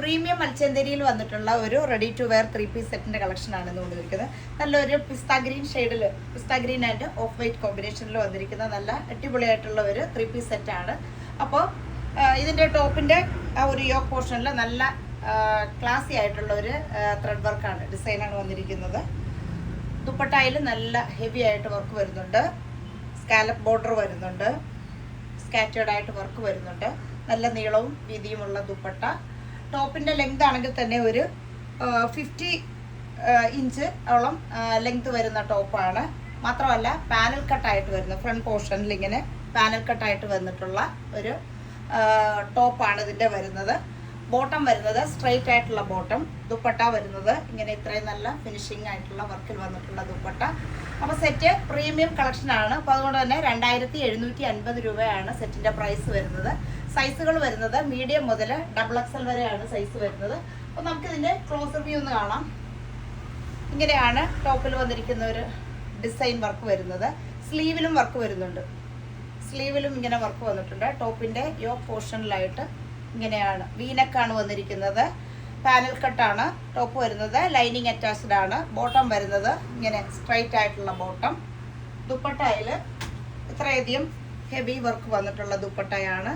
Premium മൽച്ചന്തരിയിൽ വന്നിട്ടുള്ള ഒരു ready to wear 3 piece സെറ്റിന്റെ കളക്ഷനാണ് ഇന്ന് കൊണ്ടുവന്നിരിക്കുന്നത്. നല്ലൊരു പിസ്ത ഗ്രീൻ ഷെയ്ഡിൽ, പിസ്ത ഗ്രീൻ ആൻഡ് ഓഫ് വൈറ്റ് കോമ്പിനേഷനിൽ വന്നിരിക്കുന്ന നല്ല അടിപൊളിയായിട്ടുള്ള ഒരു 3 പീസ് സെറ്റാണ്. അപ്പോൾ ഇതിൻ്റെ ടോപ്പിൻ്റെ ആ ഒരു യോക്ക് പോർഷനിൽ നല്ല ക്ലാസി ആയിട്ടുള്ള ഒരു ത്രെഡ് വർക്കാണ്, ഡിസൈനാണ് വന്നിരിക്കുന്നത്. ദുപ്പട്ടയിൽ നല്ല ഹെവി ആയിട്ട് വർക്ക് വരുന്നുണ്ട്, സ്കാലപ്പ് ബോർഡർ വരുന്നുണ്ട്, സ്കാറ്റേർഡ് ആയിട്ട് വർക്ക് വരുന്നുണ്ട്. നല്ല നീളവും വീതിയുമുള്ള ദുപ്പട്ട. ടോപ്പിൻ്റെ ലെങ്ത് ആണെങ്കിൽ തന്നെ ഒരു 50 ഇഞ്ച് ഓളം ലെങ്ത് വരുന്ന ടോപ്പാണ്. മാത്രമല്ല പാനൽ കട്ടായിട്ട് വരുന്ന ഫ്രണ്ട് പോർഷനിൽ ഇങ്ങനെ പാനൽ കട്ടായിട്ട് വന്നിട്ടുള്ള ഒരു ടോപ്പാണ് ഇതിൻ്റെ വരുന്നത്. ബോട്ടം വരുന്നത് സ്ട്രെയിറ്റ് ആയിട്ടുള്ള ബോട്ടം. ദുപ്പട്ട വരുന്നത് ഇങ്ങനെ ഇത്രയും നല്ല ഫിനിഷിംഗ് ആയിട്ടുള്ള വർക്കിൽ വന്നിട്ടുള്ള ദുപ്പട്ട. അപ്പോൾ സെറ്റ് പ്രീമിയം കളക്ഷനാണ്. അപ്പോൾ അതുകൊണ്ട് തന്നെ 2750 രൂപയാണ് സെറ്റിൻ്റെ പ്രൈസ് വരുന്നത്. സൈസുകൾ വരുന്നത് മീഡിയം മുതൽ XXL വരെയാണ് സൈസ് വരുന്നത്. അപ്പോൾ നമുക്കിതിൻ്റെ ക്ലോസർ വ്യൂ ഒന്ന് കാണാം. ഇങ്ങനെയാണ് ടോപ്പിൽ വന്നിരിക്കുന്ന ഒരു ഡിസൈൻ വർക്ക് വരുന്നത്. സ്ലീവിലും വർക്ക് വരുന്നുണ്ട്, സ്ലീവിലും ഇങ്ങനെ വർക്ക് വന്നിട്ടുണ്ട്. ടോപ്പിൻ്റെ യോക്ക് പോർഷനിലായിട്ട് ഇങ്ങനെയാണ് വീനക്കാണ് വന്നിരിക്കുന്നത്. പാനൽ കട്ടാണ് ടോപ്പ് വരുന്നത്. ലൈനിങ് അറ്റാച്ച്ഡ് ആണ്. ബോട്ടം വരുന്നത് ഇങ്ങനെ സ്ട്രൈറ്റ് ആയിട്ടുള്ള ബോട്ടം. ദുപ്പട്ടയിൽ ഇത്രയധികം ഹെവി വർക്ക് വന്നിട്ടുള്ള ദുപ്പട്ടയാണ്.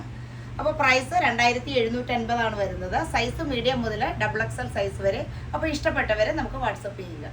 അപ്പോൾ പ്രൈസ് 2750 ആണ് വരുന്നത്. സൈസ് മീഡിയം മുതൽ XXL സൈസ് വരെ. അപ്പോൾ ഇഷ്ടപ്പെട്ടവരെ നമുക്ക് വാട്സപ്പ് ചെയ്യുക.